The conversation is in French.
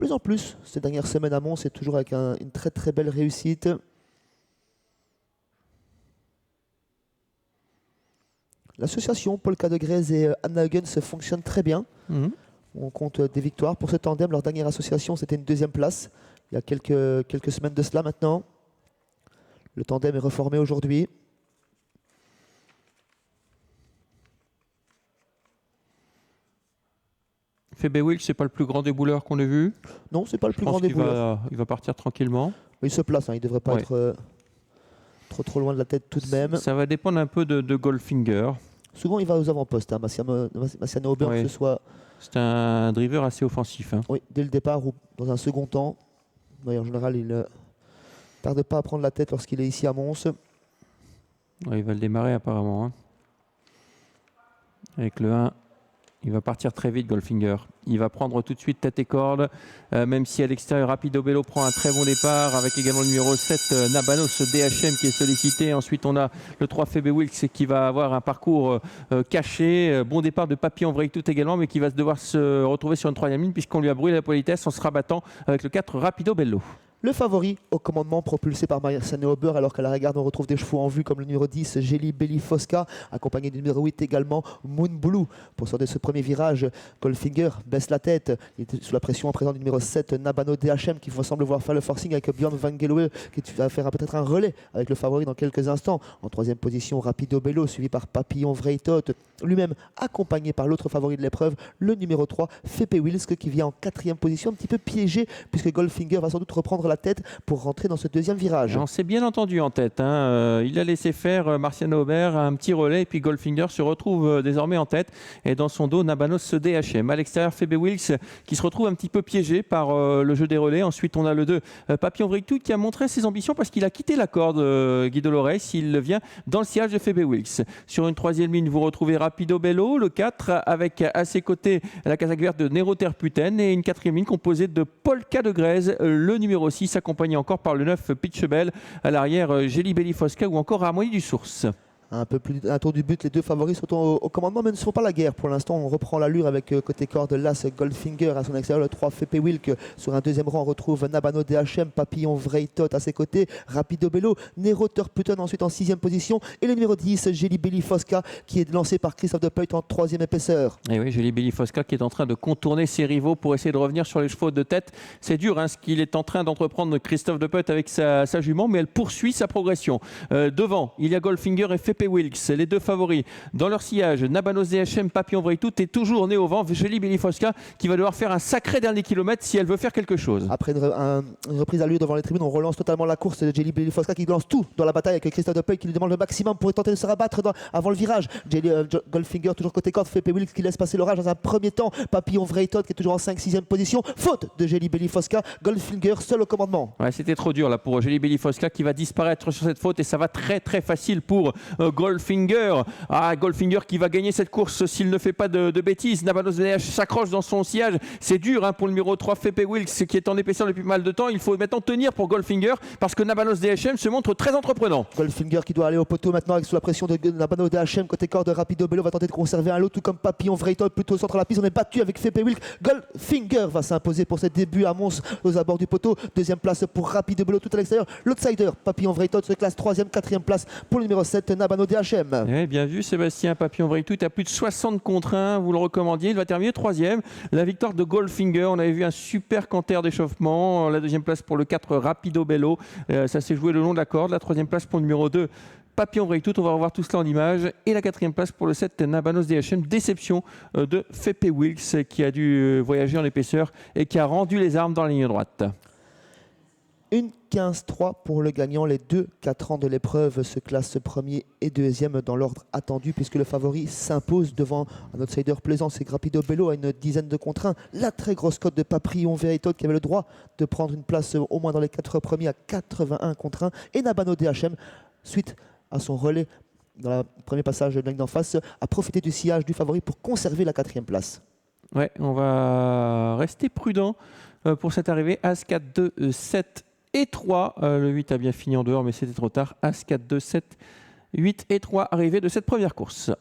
plus en plus, ces dernières semaines à Mons, c'est toujours avec une très très belle réussite. L'association Polka de Grèze et Anna Hugens fonctionne très bien. On compte des victoires pour ce tandem. Leur dernière association, c'était une deuxième place, il y a quelques semaines de cela maintenant. Le tandem est reformé aujourd'hui. Febe Wilk, c'est pas le plus grand débouleur qu'on ait vu. Non, c'est pas le plus grand débouleur. Il va partir tranquillement. Mais il se place, hein, il ne devrait pas être trop loin de la tête tout de même. Ça va dépendre un peu de Goldfinger. Souvent, il va aux avant-postes, hein, Marciano Ober, que ce soit... C'est un driver assez offensif. Hein. Oui, dès le départ ou dans un second temps. En général, il ne tarde pas à prendre la tête lorsqu'il est ici à Mons. Ouais, il va le démarrer apparemment. Hein. Avec le 1, il va partir très vite, Goldfinger. Il va prendre tout de suite tête et corde, même si à l'extérieur, Rapido Bello prend un très bon départ, avec également le numéro 7, Nabanos DHM qui est sollicité. Ensuite, on a le 3 Febe Wilks qui va avoir un parcours caché. Bon départ de Papillon Vreitout également, mais qui va devoir se retrouver sur une troisième ligne, puisqu'on lui a brûlé la politesse en se rabattant avec le 4 Rapido Bello. Le favori au commandement propulsé par Marciano Ober, alors qu'à la regarde on retrouve des chevaux en vue comme le numéro 10 Jeli Belli Fosca, accompagné du numéro 8 également Moon Blue. Pour sortir de ce premier virage, Goldfinger baisse la tête, il est sous la pression en présent du numéro 7 Nabano DHM qui semble voir faire le forcing avec Björn Van Geloe qui va faire peut-être un relais avec le favori dans quelques instants. En troisième position, Rapido Bello suivi par Papillon Vreitout, lui-même accompagné par l'autre favori de l'épreuve, le numéro 3 Fepe Wilsk qui vient en quatrième position, un petit peu piégé puisque Goldfinger va sans doute reprendre la tête pour rentrer dans ce deuxième virage. On s'est bien entendu en tête. Hein. Il a laissé faire Marciano Ober un petit relais et puis Goldfinger se retrouve désormais en tête et dans son dos Nabanos DHM. À l'extérieur, Febe Wilks qui se retrouve un petit peu piégé par le jeu des relais. Ensuite, on a le 2 Papillon Vreitout qui a montré ses ambitions parce qu'il a quitté la corde Guy Dolores. Il vient dans le sillage de Febe Wilks. Sur une troisième ligne, vous retrouvez Rapido Bello, le 4, avec à ses côtés la casaque verte de Nero Terputen et une quatrième ligne composée de Polka de Grèze, le numéro 6, accompagné encore par le 9 Pitchebel, à l'arrière Jeli Belli Fosca ou encore Harmonie du Source. Un peu plus d'un tour du but, les deux favoris sont au commandement, mais ne sont pas la guerre. Pour l'instant, on reprend l'allure avec côté corde l'As Goldfinger à son extérieur, le 3 Fepe Wilk. Sur un deuxième rang, on retrouve Nabano DHM, Papillon Vreitout à ses côtés, Rapido Bello, Nero Terputen ensuite en sixième position, et le numéro 10, Jeli Belli Fosca, qui est lancé par Christophe de Peut en troisième épaisseur. Et oui, Jeli Belli Fosca qui est en train de contourner ses rivaux pour essayer de revenir sur les chevaux de tête. C'est dur hein, ce qu'il est en train d'entreprendre Christophe de Peut avec sa jument, mais elle poursuit sa progression. Devant, il y a Goldfinger et Fepe Wilks, les deux favoris dans leur sillage. Nabanos DHM, Papillon Vreitout est toujours né au vent. Jeli Belli Fosca qui va devoir faire un sacré dernier kilomètre si elle veut faire quelque chose. Après une reprise à l'allure devant les tribunes, on relance totalement la course de Jeli Belli Fosca qui lance tout dans la bataille avec Christophe de Peut qui lui demande le maximum pour tenter de se rabattre avant le virage. Goldfinger toujours côté corde, Fepe Wilks qui laisse passer l'orage dans un premier temps. Papillon Vreitout qui est toujours en 5-6e position. Faute de Jeli Belli Fosca. Goldfinger seul au commandement. Ouais, c'était trop dur là pour Jeli Belli Fosca qui va disparaître sur cette faute et ça va très très facile pour Goldfinger. Goldfinger qui va gagner cette course s'il ne fait pas de bêtises. Nabanos DH s'accroche dans son sillage. C'est dur hein, pour le numéro 3 Fepe Wilks qui est en épaisseur depuis pas mal de temps. Il faut maintenant tenir pour Goldfinger parce que Nabanos DHM se montre très entreprenant. Goldfinger qui doit aller au poteau maintenant avec sous la pression de Nabanos DHM côté corde de Rapido Bello va tenter de conserver un lot tout comme Papillon Vreitout plutôt au centre de la piste. On est battu avec Fepe Wilks. Goldfinger va s'imposer pour ses débuts à Mons aux abords du poteau. Deuxième place pour Rapido Bello tout à l'extérieur. L'outsider Papillon Vreitout se classe 3e, 4e place pour le numéro 7 Nabanos DHM. Bien vu Sébastien. Papillon Vreitout à plus de 60 contre 1, vous le recommandiez, il va terminer 3e. La victoire de Goldfinger, on avait vu un super canter d'échauffement, la 2e place pour le 4 Rapido Bello, ça s'est joué le long de la corde, la 3e place pour le numéro 2 Papillon Vreitout, on va revoir tout cela en image, et la 4e place pour le 7 Nabanos DHM, déception de Fepe Wilks qui a dû voyager en épaisseur et qui a rendu les armes dans la ligne droite. Une 15-3 pour le gagnant. Les 2-4 ans de l'épreuve se classent premier et deuxième dans l'ordre attendu puisque le favori s'impose devant un outsider plaisant. C'est Rapido Bello à une dizaine de contre 1. La très grosse cote de Papillon Vreitout qui avait le droit de prendre une place au moins dans les 4 premiers à 81 contre 1. Et Nabano DHM, suite à son relais dans le premier passage de la ligne d'en face, a profité du sillage du favori pour conserver la 4e place. Ouais, on va rester prudent pour cette arrivée. As 4, 2, 7 et 3. Le 8 a bien fini en dehors, mais c'était trop tard. As 4, 2, 7, 8 et 3, arrivée de cette première course.